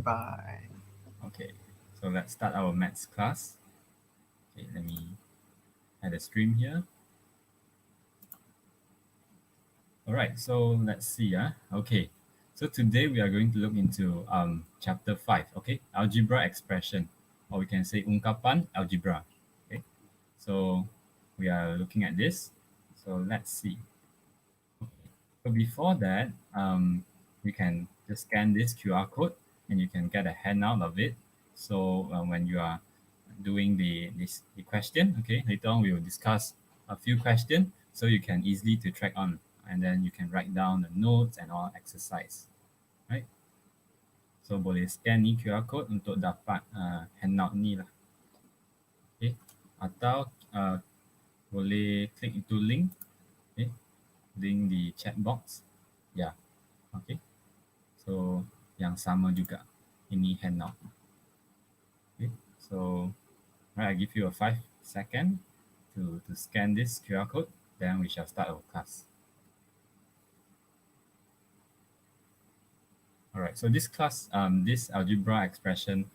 Bye. Okay, so let's start our maths class. Okay, let me add a stream here. All right, so let's see. Okay, so today we are going to look into chapter 5. Okay, algebra expression, or we can say ungkapan algebra. Okay, so we are looking at this. So let's see. So before that, we can just scan this QR code and you can get a handout of it. So when you are doing the question, okay, later on we will discuss a few questions so you can easily to track on, and then you can write down the notes and all exercise, right? So boleh scan ni QR code untuk dapat handout ni lah, okay? Atau boleh klik itu link, okay? Link di chat box, ya, yeah. Okay. So yang sama juga ini handout. Okay. So right, I give you a 5 second to scan this QR code, then we shall start our class. All right. So this class, this algebra expression,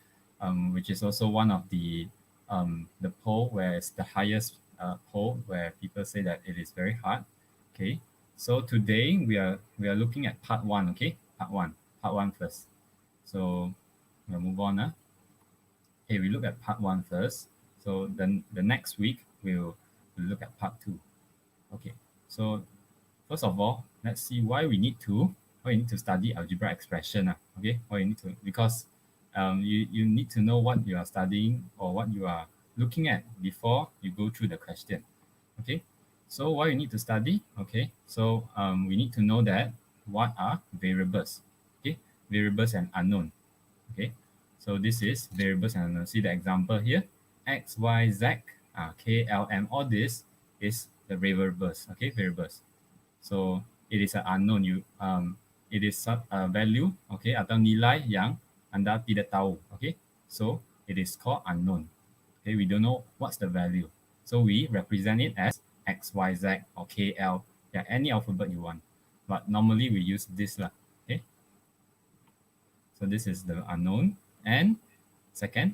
which is also one of the poll where it's the highest poll where people say that it is very hard. Okay. So today we are looking at part 1. Okay, part one first. So we'll move on. Okay, we look at part 1 first. So then the next week we'll look at part 2. Okay, so first of all, let's see why we need to study algebra expression. Okay, why you need to, because you need to know what you are studying or what you are looking at before you go through the question. Okay, so why you need to study? Okay, so we need to know that what are variables. Okay, variables and unknown. Okay, so this is variables and unknown. See the example here, x, y, z, k, l, m. All this is the variables. Okay, variables. So it is an unknown. It is a value. Okay, atau nilai yang anda tidak tahu. Okay, so it is called unknown. Okay, we don't know what's the value, so we represent it as x, y, z, or k, l. Yeah, any alphabet you want, but normally we use this lah. Okay, so this is the unknown. And second,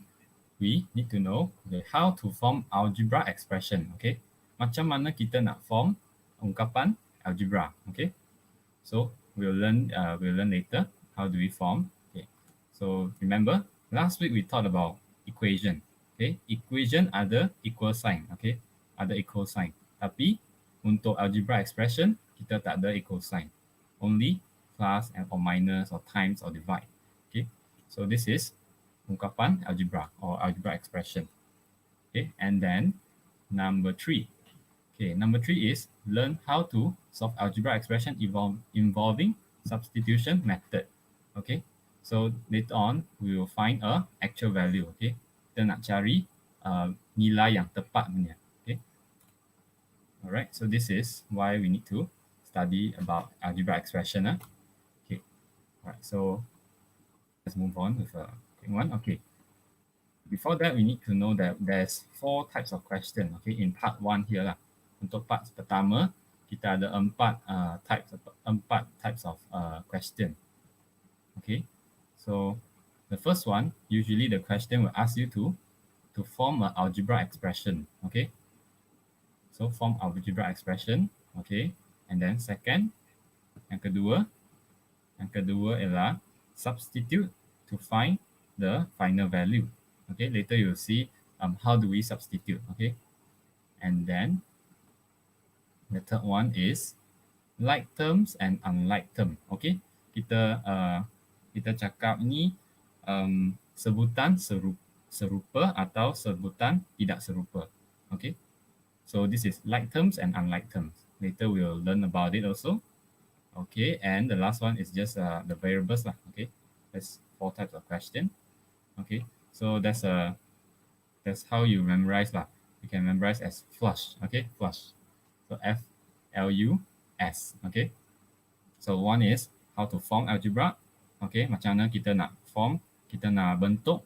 we need to know how to form algebra expression. Okay, macam mana kita nak form ungkapan algebra. Okay, so we'll learn later how do we form. Okay, so remember last week we talked about equation. Okay, equation ada equal sign. Okay, ada equal sign. Tapi untuk algebra expression kita tak ada equal sign, only plus and or minus or times or divide. Okay, so this is ungkapan algebra or algebra expression. Okay, and then number 3. Okay, number 3 is learn how to solve algebra expression involving substitution method. Okay, so later on we will find a actual value. Okay, kita nak cari nilai yang tepat punya. Okay, alright, so this is why we need to study about algebra expression. Okay, alright, so let's move on with one. Okay, before that we need to know that there's 4 types of question. Okay, in part 1 here lah. Untuk part pertama kita ada 4 types of question. Okay, so the first one, usually the question will ask you to form an algebra expression. Okay, so form algebra expression. Okay, and then second, yang kedua ialah substitute to find the final value. Okay, later you'll see how do we substitute. Okay, and then the third one is like terms and unlike term. Okay, kita cakap ni sebutan serupa atau sebutan tidak serupa. Okay, so this is like terms and unlike terms. Later we will learn about it also. Okay, and the last one is just the variables lah. Okay, there's 4 types of question. Okay, so that's how you memorize lah. You can memorize as flush. Okay, flush. So F-L-U-S. Okay, so one is how to form algebra. Okay, macam mana kita nak form, kita nak bentuk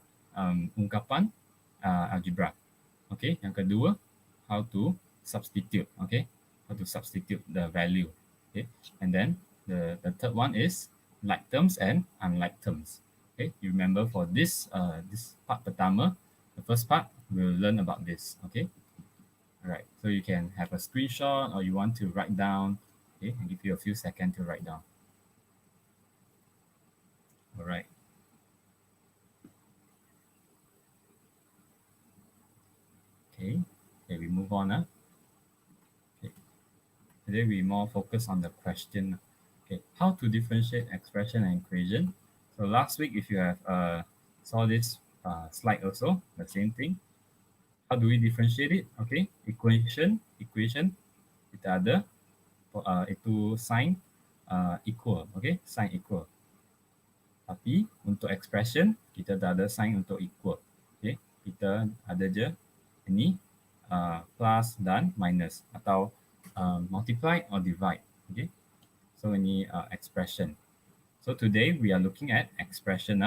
ungkapan algebra. Okay, yang kedua, how to substitute. Okay, how to substitute the value. Okay, and then the third one is like terms and unlike terms. Okay, you remember for this part pertama, the first part we'll learn about this. Okay, all right. So you can have a screenshot or you want to write down. Okay, I'll give you a few seconds to write down. All right. Okay. Okay, we move on. Okay. Today we more focus on the question. Okay, how to differentiate expression and equation. So last week, if you have saw this slide also, the same thing. How do we differentiate it? Okay, equation kita ada itu sign equal, okay, sign equal. Tapi untuk expression kita tak ada sign untuk equal. Okay, kita ada je ini plus dan minus atau multiply or divide. Okay, so ini expression. So today we are looking at expression.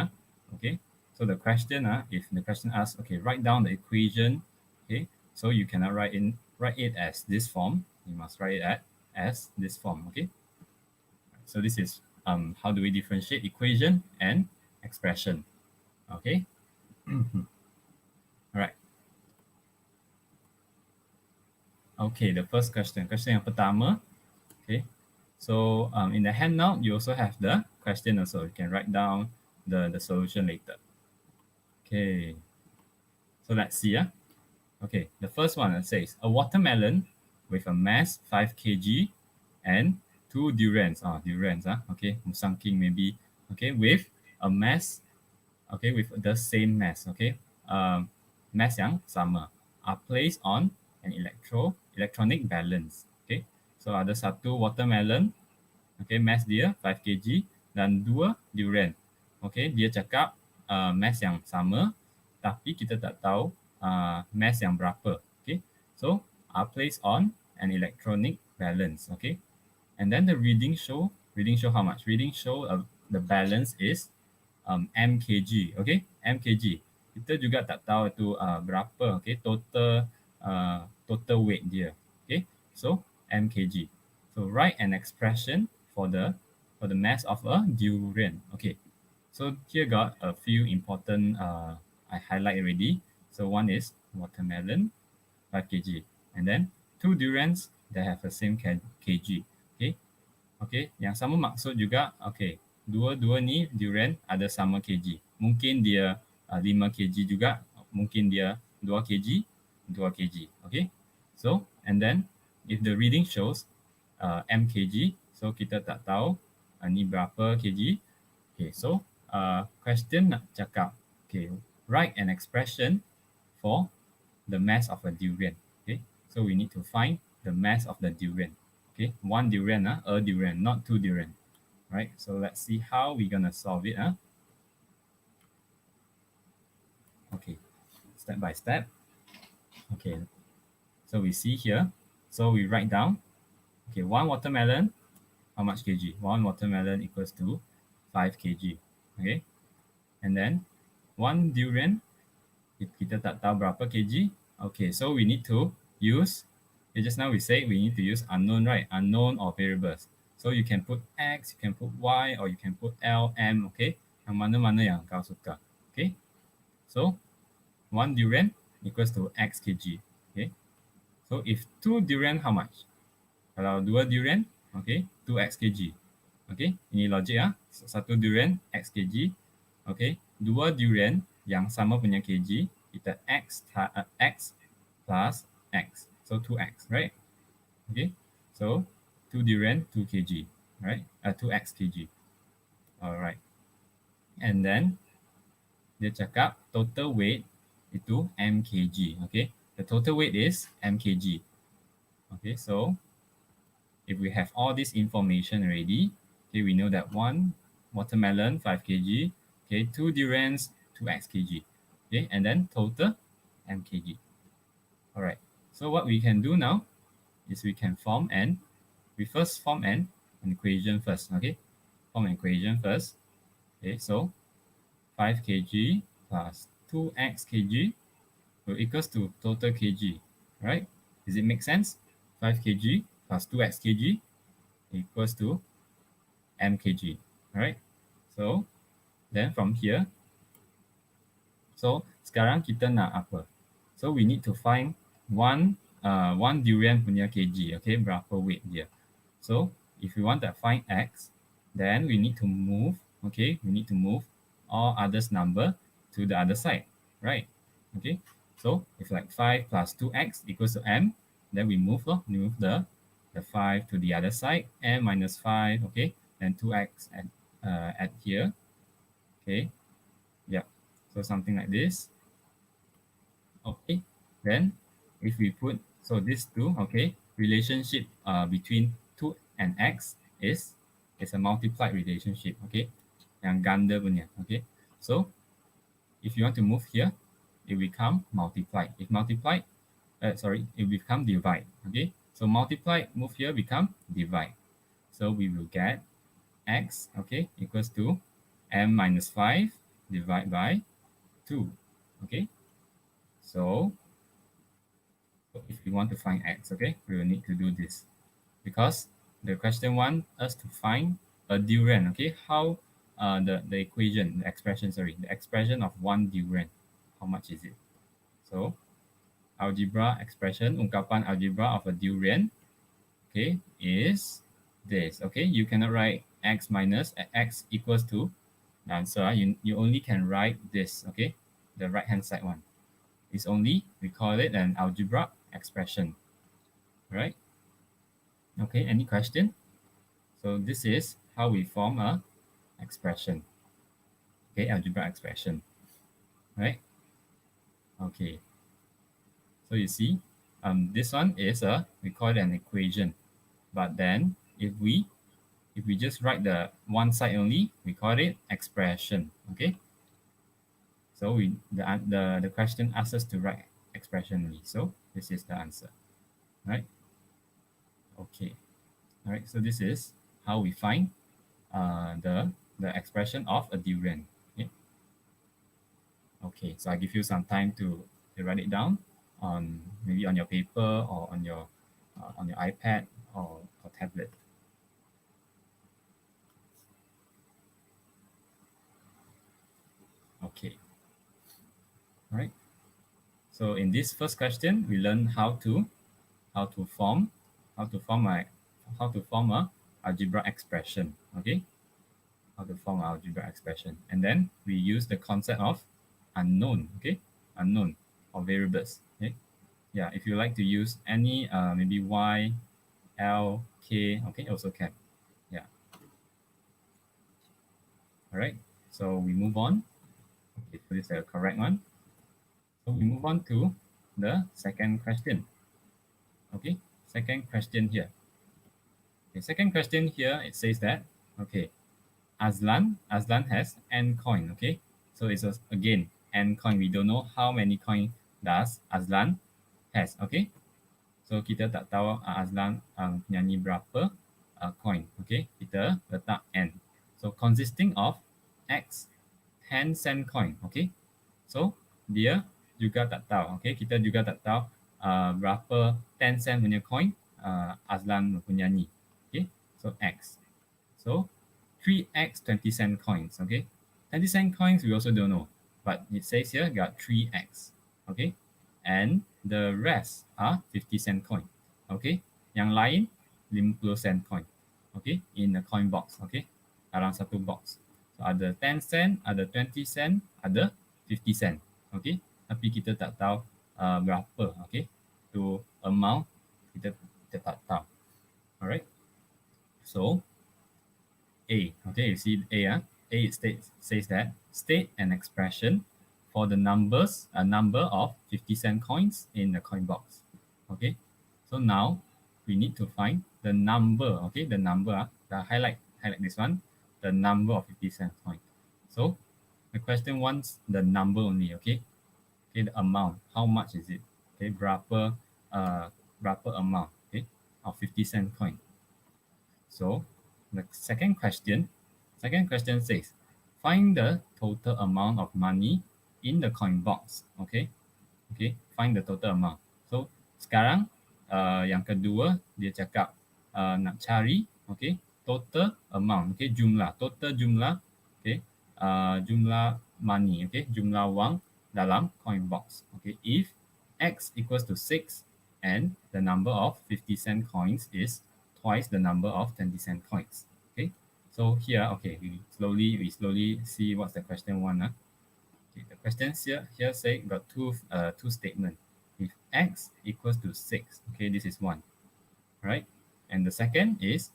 Okay, so the question, if the question asks, okay, write down the equation. Okay, so you cannot write it as this form. You must write it as this form. Okay, so this is how do we differentiate equation and expression. Okay, all right. Okay, the first question yang pertama. Okay, so in the handout you also have the question also. You can write down the solution later. Okay, so let's see. Okay, the first one says a watermelon with a mass 5 kg and two durians. Durians. Okay, musang king maybe. Okay, with a mass. Okay, with the same mass. Okay, mass yang sama are placed on an electronic balance. Okay, so ada satu watermelon. Okay, mass dia 5 kg dan dua durian. Okay, dia cakap mass yang sama, tapi kita tak tahu mass yang berapa. Okay, so are placed on an electronic balance. Okay, and then the reading show how much? Reading show the balance is mkg. Okay, mkg. Kita juga tak tahu itu berapa. Okay, total weight dia. Okay, so mkg. So write an expression for the mass of a durian. Okay, so here got a few important I highlight already. So one is watermelon 5 kg, and then two durians that have the same kg. Okay, okay, yang sama maksud juga. Okay, dua ni durian ada sama kg. Mungkin dia 5 kg juga, mungkin dia 2 kg, 2 kg. Okay, so and then if the reading shows mkg, so kita tak tahu ni berapa kg. Okay, so question nak cakap, okay, write an expression for the mass of a durian. Okay, so we need to find the mass of the durian. Okay, one durian, a durian, not two durian. Right, so let's see how we're gonna solve it. Okay, step by step. Okay, so we see here, so we write down, okay, one watermelon, how much kg? One watermelon equals to 5 kg. Okay, and then one durian, if kita tak tahu berapa kg, okay, so we need to use, okay, just now we say we need to use unknown, right? Unknown or variables. So you can put X, you can put Y, or you can put L, M, okay? Yang mana-mana yang kau suka. Okay, so one durian equals to X kg. Okay, so if two durian, how much? Kalau dua durian, okay, 2x kg. Okay, ini logik. Satu durian x kg. Okay, dua durian yang sama punya kg, kita x plus x. So 2x, right? Okay, so 2 durian 2 kg, right? 2x kg. Alright. And then dia cakap total weight itu mkg. Okay, the total weight is mkg. Okay, so if we have all this information already, okay, we know that one watermelon 5 kg, okay, two durians 2x kg, okay, and then total mkg. All right, so what we can do now is we first form an equation first. Okay, form an equation first. Okay, so 5 kg plus 2x kg will equals to total kg, right? Does it make sense? 5 kg plus 2x kg equals to mkg, right? So Then from here, so sekarang kita nak apa? So we need to find one durian punya kg, okay, berapa weight dia. So if we want to find x, then we need to move, okay, we need to move all others number to the other side, right? Okay, so if like 5 plus 2x equals to m, then we move the 5 to the other side, m minus 5, okay, then 2x at here, okay, yeah, so something like this. Okay, then if we put, so these two, okay, relationship between 2 and x is a multiplied relationship, okay, yang ganda punya, okay. So if you want to move here, it will become multiplied. If multiplied, it will become divide, okay. So multiply, move here, become divide. So we will get x, okay, equals to m minus 5 divided by 2, okay. So if we want to find x, okay, we will need to do this because the question wants us to find a durian, okay, how the equation, the expression, sorry, the expression of one durian, how much is it? So algebra expression, ungkapan algebra of a durian, okay, is this, okay. You cannot write x minus x equals to the answer. You only can write this, okay, the right hand side one. It's only, we call it an algebra expression, right? Okay, any question? So this is how we form a expression, okay, algebra expression, right? Okay, so you see, this one is we call it an equation, but then if we just write the one side only, we call it expression, okay? So the question asks us to write expression only, so this is the answer, right? Okay, all right, so this is how we find the expression of a durian, okay? Okay, so I give you some time to write it down on maybe on your paper or on your iPad or tablet. Okay. All right. So in this first question, we learn how to form a algebra expression. Okay, how to form an algebra expression, and then we use the concept of unknown. Okay, unknown or variables. Okay, yeah. If you like to use any maybe y, l, k. Okay, also can. Yeah. All right. So we move on. Okay, so this is the correct one. So we move on to the second question. Okay, second question here. Okay, second question here, it says that, okay, Aslan has n coin, okay? So it's again n coin. We don't know how many coin does Aslan has, okay? So kita tak tahu Aslan nyanyi berapa coin, okay? Kita letak n. So consisting of x 10 cent coin, okay? So dia juga tak tahu, okay? Kita juga tak tahu berapa 10 cent punya coin Aslan menyanyi, okay? So x. So 3x 20 cent coins, okay? 20 cent coins we also don't know, but it says here got 3x, okay? And the rest are 50 cent coin, okay? Yang lain 50 cent coin, okay? In the coin box, okay? Dalam satu box. So ada 10 cent, ada 20 cent, ada 50 cent, okay? Tapi kita tak tahu berapa, okay? To amount kita tak tahu. Alright. So A, okay, you see A, A says that state an expression for the a number of 50 cent coins in the coin box. Okay, so now we need to find the number, okay, the number, the highlight this one, the number of 50 cent coin. So the question wants the number only, okay, the amount, how much is it, okay, berapa amount, okay, of 50 cent coin. So the second question says, find the total amount of money in the coin box. Okay, find the total amount. So sekarang yang kedua dia cakap nak cari, okay, total amount, okay, total jumlah, okay, jumlah money, okay, jumlah wang dalam coin box. Okay, if X equals to 6 and the number of 50-cent coins is twice the number of 20-cent coins. Okay, so here, okay, we slowly see what's the question one. Okay, the question here say got two statement. If X equals to 6, okay, this is one, right? And the second is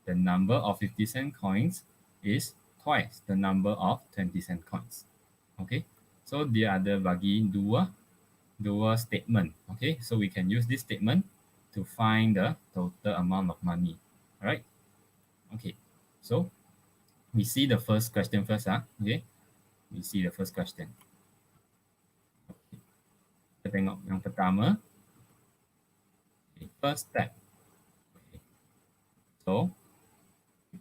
the number of 50-cent coins is twice the number of 20-cent coins. Okay, so dia ada bagi dua statement. Okay, so we can use this statement to find the total amount of money. Alright. Okay, so we see the first question first. Okay, we see the first question. Okay. Kita tengok yang pertama. Okay, first step. Okay. So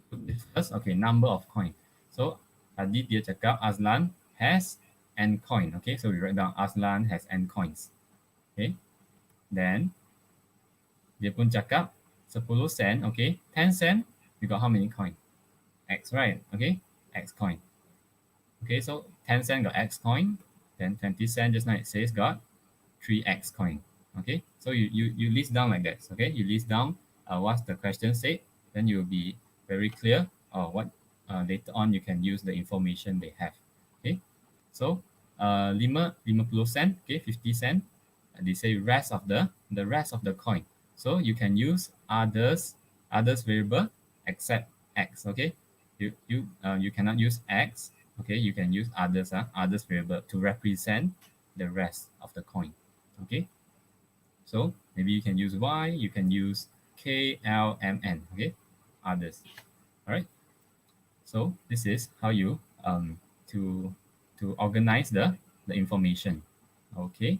put this first. Okay, number of coin. So tadi dia cakap Azlan has n coin. Okay, so we write down Azlan has n coins. Okay, then dia pun cakap 10 sen. Okay, 10 sen. We got how many coin? X, right? Okay, X coin. Okay, so 10 cent got X coin. Then 20 cent, just now it says, got 3X coin. Okay, so you list down like that. Okay, you list down what's the question said. Then you'll be very clear what later on you can use the information they have. Okay, so 50 cent, okay, 50 cent. They say rest of the rest of the coin. So you can use others variable except X. Okay, you cannot use X. Okay, you can use others variable to represent the rest of the coin. Okay, so maybe you can use Y, you can use K, L, M, N. Okay, others. All right. So this is how you to organize the information. Okay.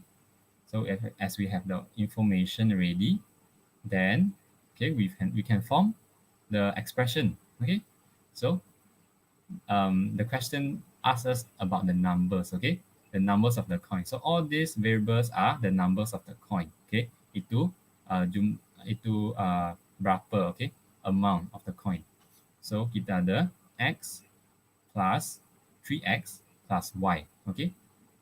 So as we have the information ready, then okay we can form the expression. Okay. So the question asks us about the numbers. Okay, the numbers of the coin. So all these variables are the numbers of the coin. Okay, itu berapa, okay, amount of the coin. So kita ada X plus 3X plus Y. Okay,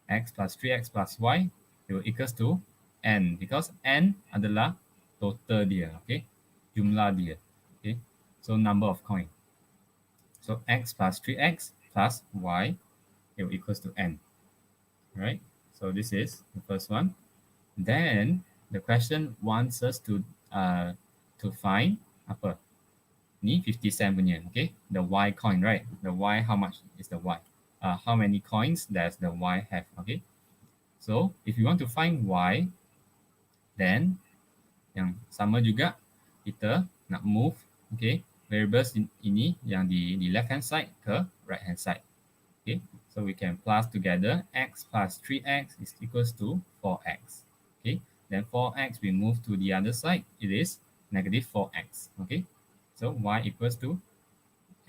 X plus 3X plus Y it will equals to N, because N adalah total dia. Okay, jumlah dia. Okay, so number of coin. So X plus 3X plus Y, it will equals to N. Right? So this is the first one. Then the question wants us to find apa? Ni 50 cent punya, okay? The Y coin, right? The Y, how much is the Y? How many coins does the Y have? Okay. So if you want to find Y, then yang sama juga kita nak move, okay, variables ini yang di left hand side ke right hand side. Okay, so we can plus together. X plus 3X is equals to 4X. Okay, then 4X we move to the other side, it is negative 4X. Okay, so Y equals to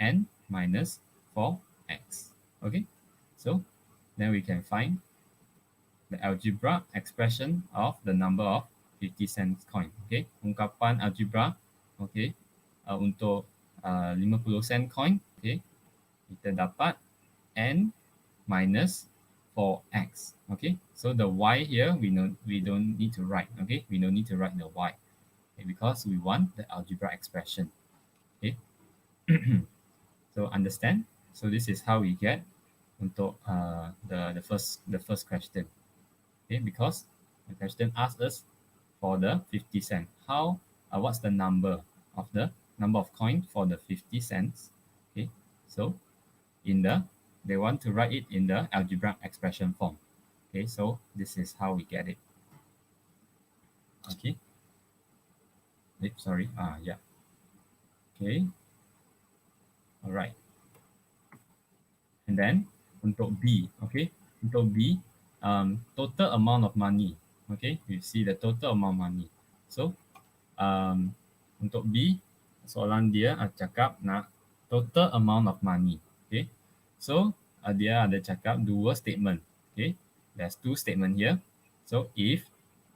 N minus 4X. Okay, so then we can find the algebra expression of the number of 50 cents coin. Okay, ungkapan algebra, okay, untuk 50 cent coin, okay, kita dapat N minus 4X. Okay, so the Y here we don't need to write. Okay, we don't need to write the Y, okay, because we want the algebra expression. Okay, so understand. So this is how we get untuk the first question. Okay, because the question asks us for the 50 cent. How what's the number of coin for the 50 cents? Okay, so they want to write it in the algebra expression form. Okay, so this is how we get it. Okay. Sorry. Yeah. Okay. All right. And then untuk B, okay, untuk B, total amount of money. Okay, you see the total amount of money. So untuk B, soalan dia cakap nak total amount of money. Okay, so dia ada cakap dua statement. Okay, there's two statement here. So if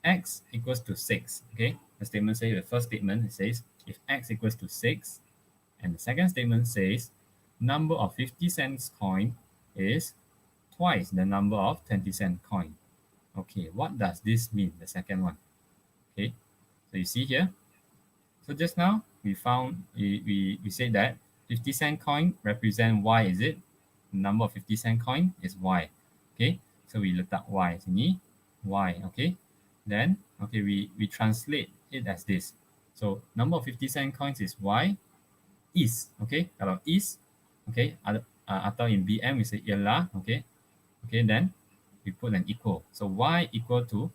X equals to 6, okay, the statement says, the first statement says if X equals to 6, and the second statement says number of 50 cents coin is twice the number of 20-cent coin. Okay, what does this mean, the second one? Okay, so you see here. So just now we found, we said that 50-cent coin represent Y, is it? The number of 50-cent coin is Y. Okay, so we looked up Y sini, Y, okay? Then, okay, we translate it as this. So number of 50-cent coins is Y, is, okay? Kalau is, okay, atau in BM we say ialah, okay? Okay, then we put an equal. So Y equal to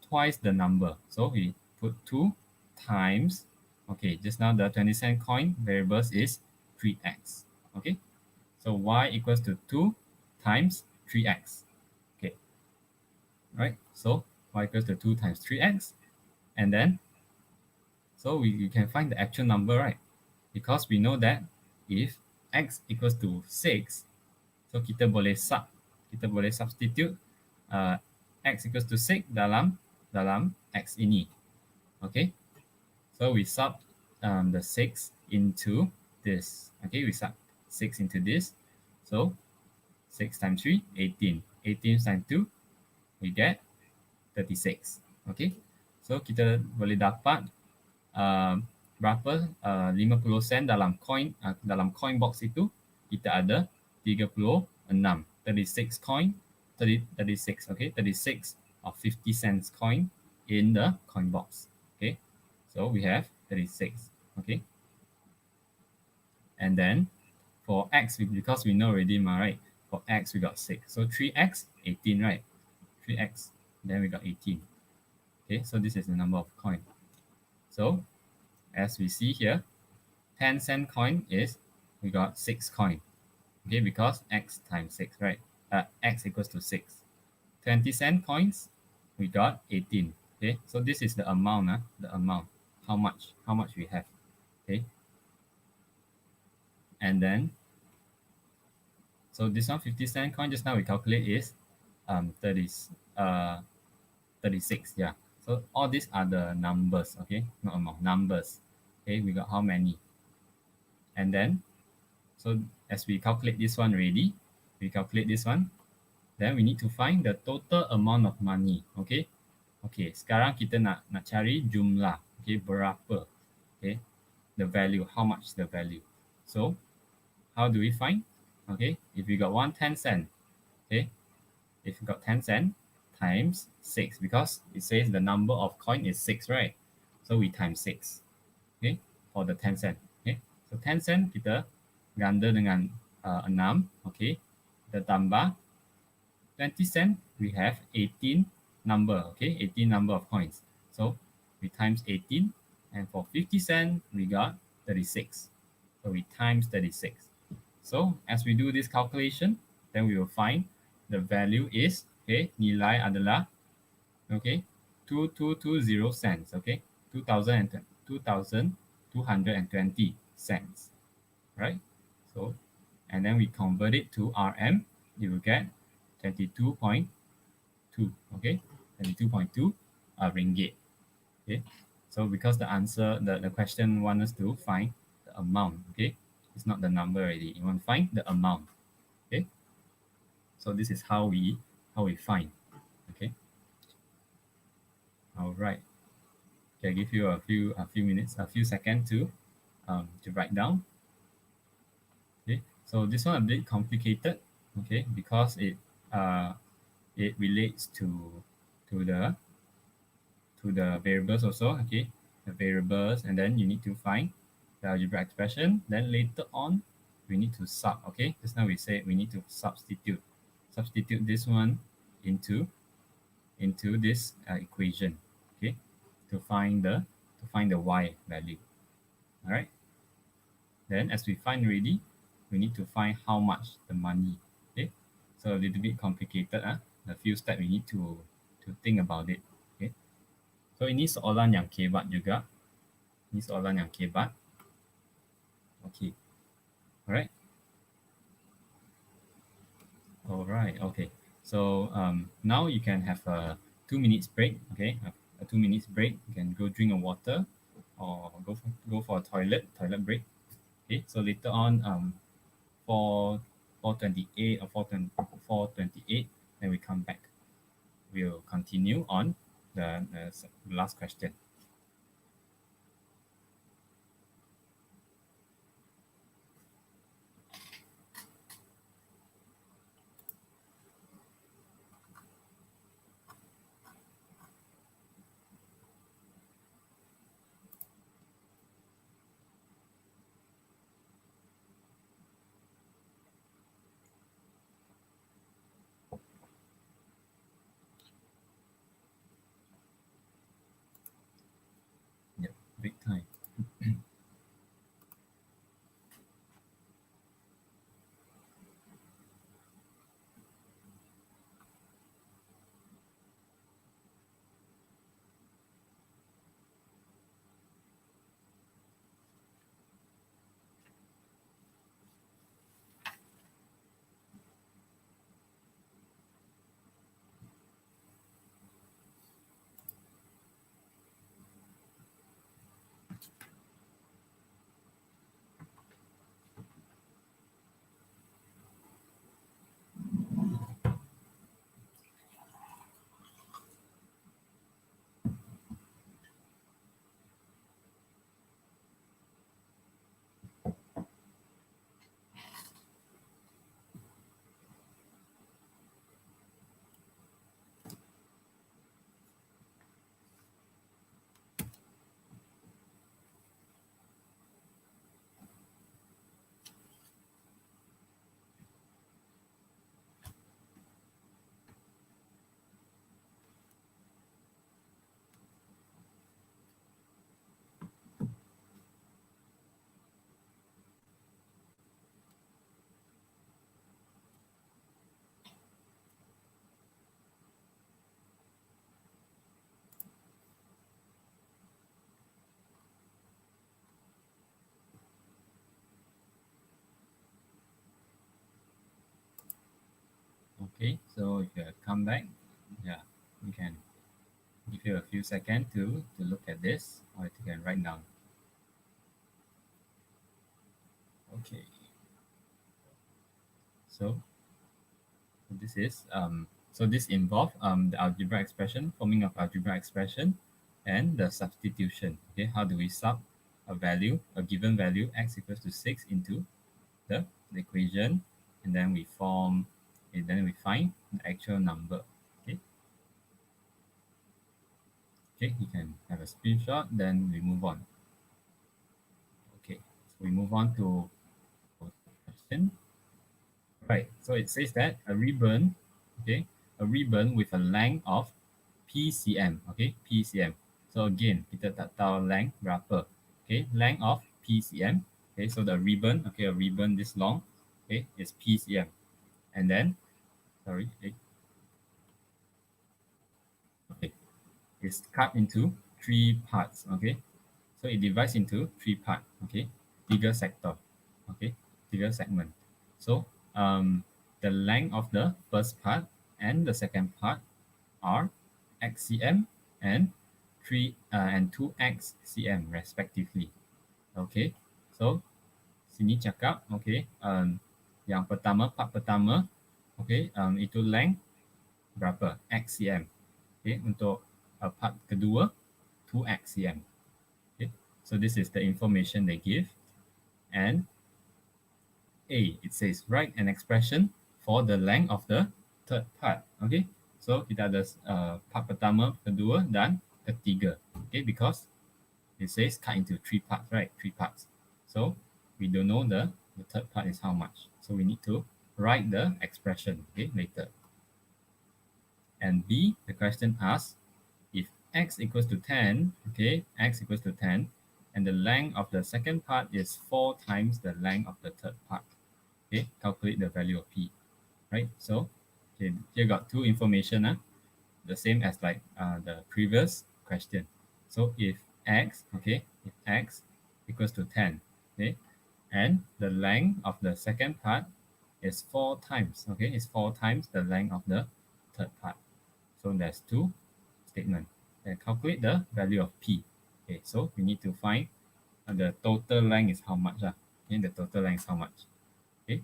twice the number. So we put 2 times, okay, just now the 20-cent coin variables is 3x. Okay, so Y equals to 2 times 3x. Okay, right? So Y equals to 2 times 3x. And then, so we can find the actual number, right? Because we know that if x equals to 6, so kita boleh substitute x equals to 6 dalam x ini. Okay, so we sub the 6 into this. Okay, we sub 6 into this. So 6 times 3, 18. 18 times 2, we get 36. Okay, so kita boleh dapat berapa 50 sen dalam coin box itu. Kita ada 36 coin, 36, okay, 36 of 50 cents coin in the coin box. Okay, so we have 36. Okay, and then for x, because we know already, right? For x we got 6, so 3x 18, right? 3x, then we got 18. Okay, so this is the number of coin. So as we see here, 10-cent coin is, we got 6 coin. Okay, because x times 6, right? X equals to 6. 20-cent coins, we got 18. Okay, so this is the amount, the amount, how much we have. Okay, and then, so this one 50-cent coin, just now we calculate is 36. Yeah, so all these are the numbers. Okay, not amount, numbers. Okay, we got how many. And then, so as we calculate this one already, we calculate this one, then we need to find the total amount of money. Okay, okay, sekarang kita nak cari jumlah. Okay, berapa. Okay, the value, how much the value. So how do we find? Okay, if we got 10 cent, okay, if you got 10 cent times 6, because it says the number of coin is 6, right? So we times 6. Okay, for the 10 cent. Okay, so 10 cent kita ganda dengan 6. Okay, kita tambah 20 cent, we have 18 number. Okay, 18 number of coins. So we times 18, and for 50 cent we got 36. So we times 36. So as we do this calculation, then we will find the value is, okay, nilai adalah, okay, 2220 cents. Okay, 2220 cents, right? So, and then we convert it to RM, you will get 22.2. Okay, 22.2 ringgit. Okay, so because the answer, the question wants us to find the amount. Okay, it's not the number already, you want to find the amount. Okay, so this is how we find. Okay, all right. Okay, I give you a few minutes, a few seconds to write down. Okay, so this one a bit complicated. Okay, because it relates to the variables also. Okay, the variables, and then you need to find the algebraic expression. Then later on, we need to sub. Okay, just now we said we need to substitute this one into this equation. Okay, to find the y value. All right. Then as we find already, we need to find how much the money. Okay, so a little bit complicated. The few steps we need to think about it. Okay, so ini soalan yang kebat juga. Ini soalan yang kebat. Okay, alright. Alright, okay. So now you can have a 2 minutes break. Okay, a 2 minutes break. You can go drink a water or go for a toilet break. Okay, so later on, for 428 or 428, then we come back. We'll continue on the last question. Yep, big time. Okay, so if you come back, yeah, we can give you a few seconds to look at this, or you can write down. Okay, so this involves the algebra expression, forming of algebra expression, and the substitution. Okay, how do we sub a given value x equals to 6 into the equation, and then we form, and then we find the actual number. Okay, okay, you can have a screenshot, then we move on. Okay, so we move on to question. Right, so it says that a ribbon, okay, a ribbon with a length of PCM, okay, PCM. So again, kita tak tahu length berapa, okay, length of PCM, okay, so the ribbon, okay, a ribbon this long, okay, is PCM, and then, sorry, okay, it's cut into 3 parts, okay, so it divides into 3 parts, okay, 3 sector, okay, 3 segment. So the length of the first part and the second part are xcm and 2xcm respectively. Okay, so sini cakap, okay, yang pertama, part pertama, okay, itu length berapa, xcm. Okay, untuk part kedua 2xcm. Okay, so this is the information they give. And A, it says write an expression for the length of the third part. Okay, so kita ada part pertama, kedua, dan ketiga. Okay, because it says cut into 3 parts, right? 3 parts. So we don't know the third part is how much. So we need to write the expression, okay, later. And B, the question asks, if x equals to 10, okay, x equals to 10, and the length of the second part is 4 times the length of the third part. Okay, calculate the value of P, right? So okay, here got 2 information, the same as like the previous question. So if x, okay, if x equals to 10, okay, and the length of the second part is 4 times, okay, it's 4 times the length of the third part. So there's 2 statements. And calculate the value of P. Okay, so we need to find the total length is how much. Okay, the total length is how much. Okay,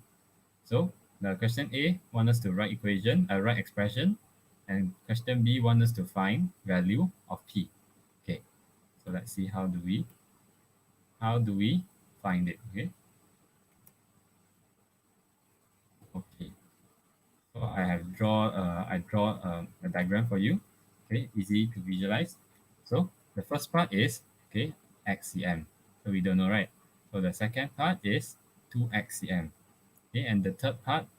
so the question A want us to write write expression, and question B want us to find value of P. Okay, so let's see how do we find it. Okay. Okay. So I draw a diagram for you. Okay, easy to visualize. So the first part is okay xcm. So we don't know, right? So the second part is 2xcm. Okay, and the third part,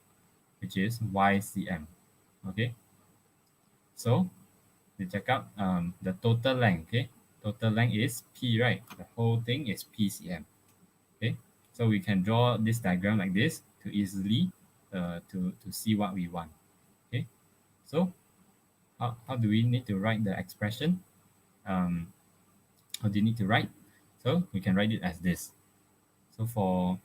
which is ycm. Okay, so we check out the total length. Okay, total length is p, right? The whole thing is pcm. Okay, so we can draw this diagram like this to easily to see what we want. Okay, so how do we need to write the expression? Um, how do you need to write? So we can write it as this. So for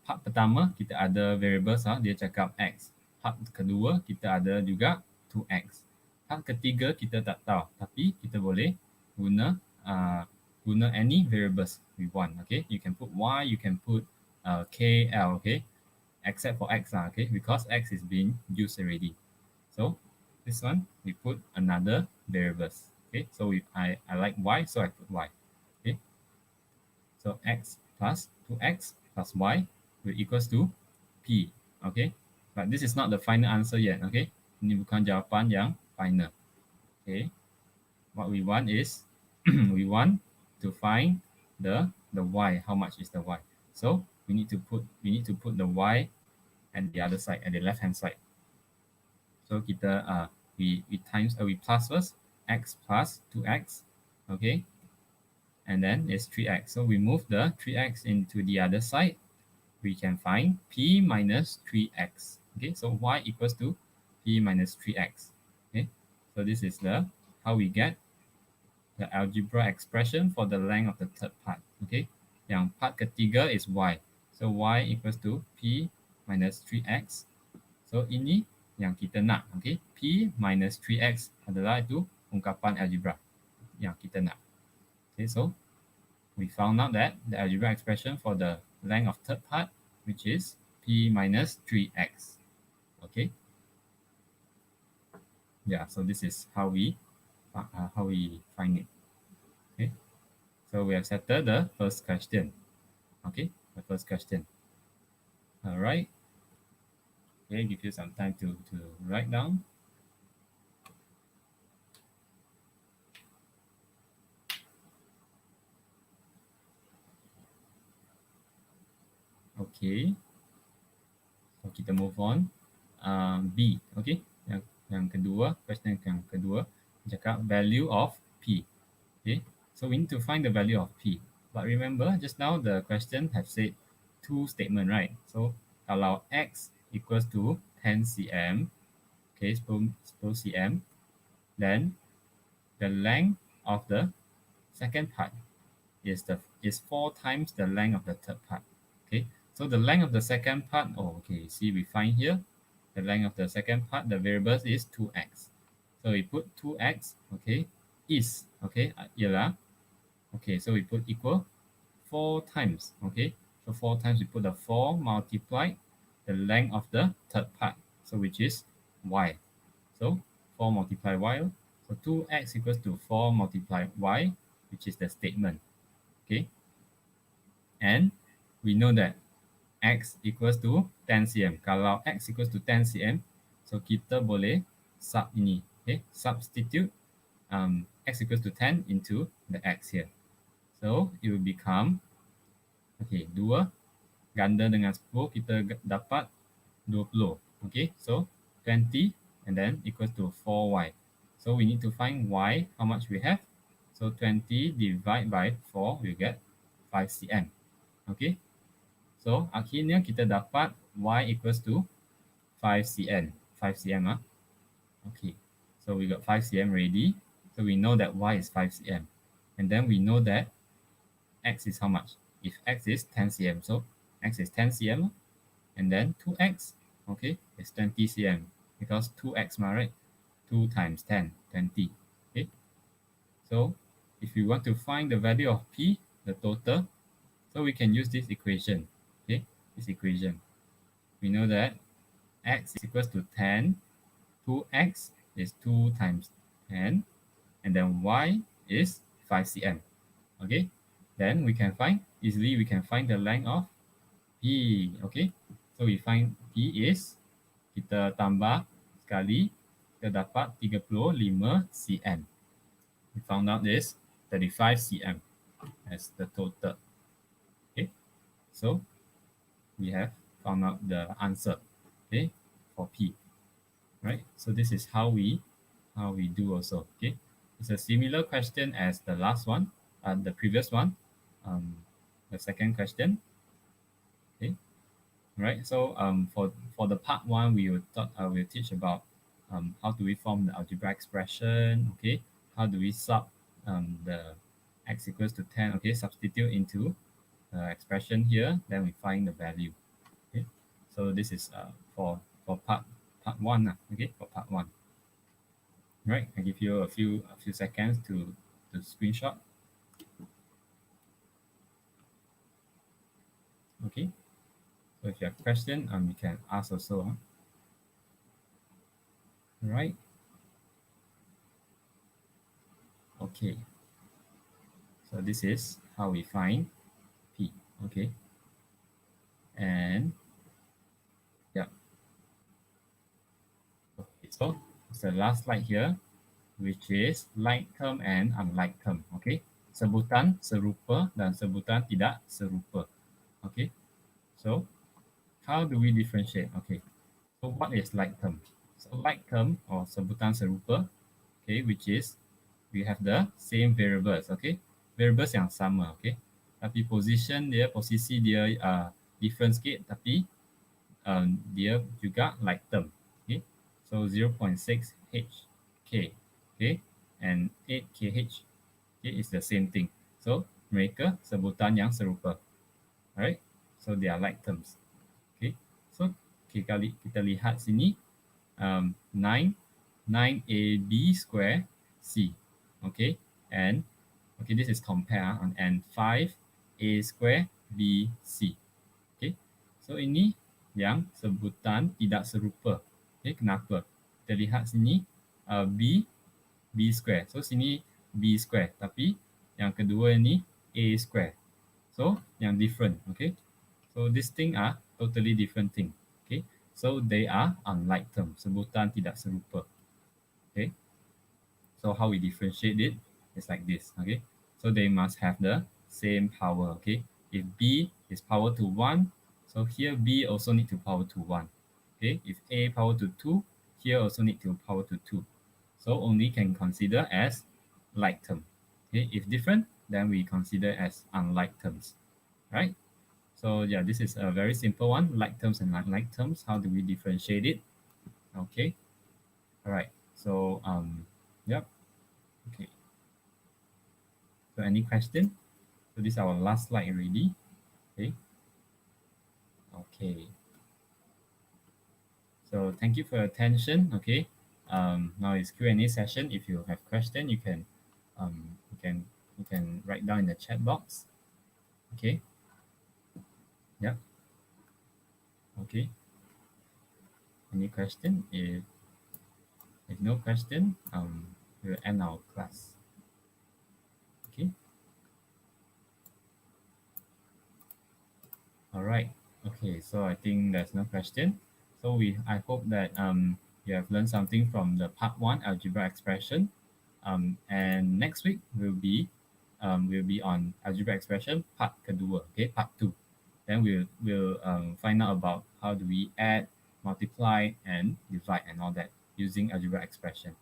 part pertama kita ada variables dia cakap x. Part kedua kita ada juga 2x. Part ketiga kita tak tahu, tapi kita boleh guna guna any variables we want. Okay, you can put y, you can put k, l. Okay, except for x okay, because x is being used already. So this one we put another variables. Okay, so I like y, so I put y. Okay, so x plus 2x plus y will equals to p. Okay, but this is not the final answer yet. Okay, ini bukan jawapan yang final. Okay, what we want is we want to find the y. How much is the y? So we need to put the y at the other side, at the left hand side. So kita we plus first x plus 2x. Okay, and then it's 3x. So we move the 3x into the other side. We can find p minus 3x. Okay, so y equals to p minus 3x. Okay, so this is the how we get the algebra expression for the length of the third part. Okay, yang part ketiga is y. So y equals to p minus 3x. So ini yang kita nak. Okay, p minus 3x adalah itu ungkapan algebra yang kita nak. Okay, so we found out that the algebra expression for the length of third part, which is p minus 3x. Okay. Yeah, so this is how we find it. Okay. So we have settled the first question. Okay, the first question. All right. Okay, give you some time to write down. Okay, so kita move on. B, okay. Yang kedua, question yang kedua, cakap value of P. Okay, so we need to find the value of P. But remember, just now the question have said two statement, right? So kalau X equals to 10 cm, okay, 10 cm, then the length of the second part is 4 times the length of the third part. Okay, so the length of the second part, okay, see we find here the length of the second part, the variables is 2x. So we put 2x, okay, is, okay, ialah, okay, so we put equal 4 times, okay, so 4 times we put the 4 multiplied the length of the third part, so which is y. So 4 multiply y, so 2x equals to 4 multiply y, which is the statement. Okay, and we know that x equals to 10 cm. Kalau x equals to 10 cm, so kita boleh sub ini. Okay, substitute x equals to 10 into the x here. So it will become, okay, 2 ganda dengan 10 kita dapat 20. Okay, so 20 and then equals to 4y. So we need to find y, how much we have. So 20 divided by 4, we get 5 cm. Okay, so akhirnya kita dapat y equals to 5 cm. 5 cm. Okay, so we got 5 cm ready. So we know that y is 5 cm. And then we know that x is how much? If x is 10 cm, so x is 10 cm. And then 2x, okay, is 20 cm. Because 2x, right? 2 times 10, 20. Okay, so if we want to find the value of p, the total, so we can use this equation. Okay, this equation. We know that x is equals to 10, 2x is 2 times 10, and then y is 5 cm. Okay, then we can find the length of P. Okay, so we find P is, kita tambah sekali, kita dapat 35 cm. We found out this 35 cm as the total. Okay, so we have found out the answer, okay, for P. Right, so this is how we do also. Okay, it's a similar question as the last one, the previous one, the second question. Okay, right. So for the part one, we will we'll teach about how do we form the algebra expression. Okay, how do we sub the x equals to 10. Okay, substitute into expression here, then we find the value. Okay, so this is for part one. Okay, for part one. Right, I give you a few seconds to screenshot. Okay, so if you have question, you can ask also. Huh? Right. Okay. So this is how we find P. Okay. And yeah. Okay. So it's the last slide here, which is like term and unlike term. Okay. Sebutan serupa dan sebutan tidak serupa. Okay. So how do we differentiate? Okay. So what is like term? So like term or sebutan serupa, okay, which is we have the same variables, okay, variables yang sama, okay, tapi posisi dia different sikit, tapi dia juga like term, okay. So 0.6 HK, okay, and 8 KH, okay, is the same thing. So mereka sebutan yang serupa, alright. So they are like terms, okay. So okay, kita lihat sini, 9AB square C, okay, and okay, this is compare, and 5A square BC. Okay, so ini yang sebutan tidak serupa. Okay, kenapa? Kita lihat sini B square. So sini B square, tapi yang kedua ini A square. So yang different. Okay, so this thing are totally different thing. Okay, so they are unlike term, sebutan tidak serupa. Okay, so how we differentiate it is like this. Okay, so they must have the same power. Okay, if B is power to 1, so here B also need to power to 1. Okay, if A power to 2, here also need to power to 2. So only can consider as like term. Okay, if different, then we consider as unlike terms. Right? So yeah, this is a very simple one, like terms and unlike terms. How do we differentiate it? Okay. All right. So yep. Okay. So any question? So this is our last slide already. Okay. Okay. So thank you for your attention. Okay. Now it's Q&A session. If you have question, you can write down in the chat box. Okay. Yep. Okay. Any question? If no question, we'll end our class. Okay. All right. Okay. So I think there's no question. So I hope that you have learned something from the part one algebra expression. And next week will be on algebra expression part kedua. Okay, part 2. Then we'll find out about how do we add, multiply, and divide and all that using algebra expression.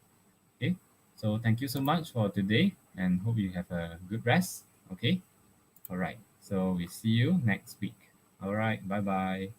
Okay. So thank you so much for today, and hope you have a good rest. Okay. All right. So we see you next week. All right. Bye bye.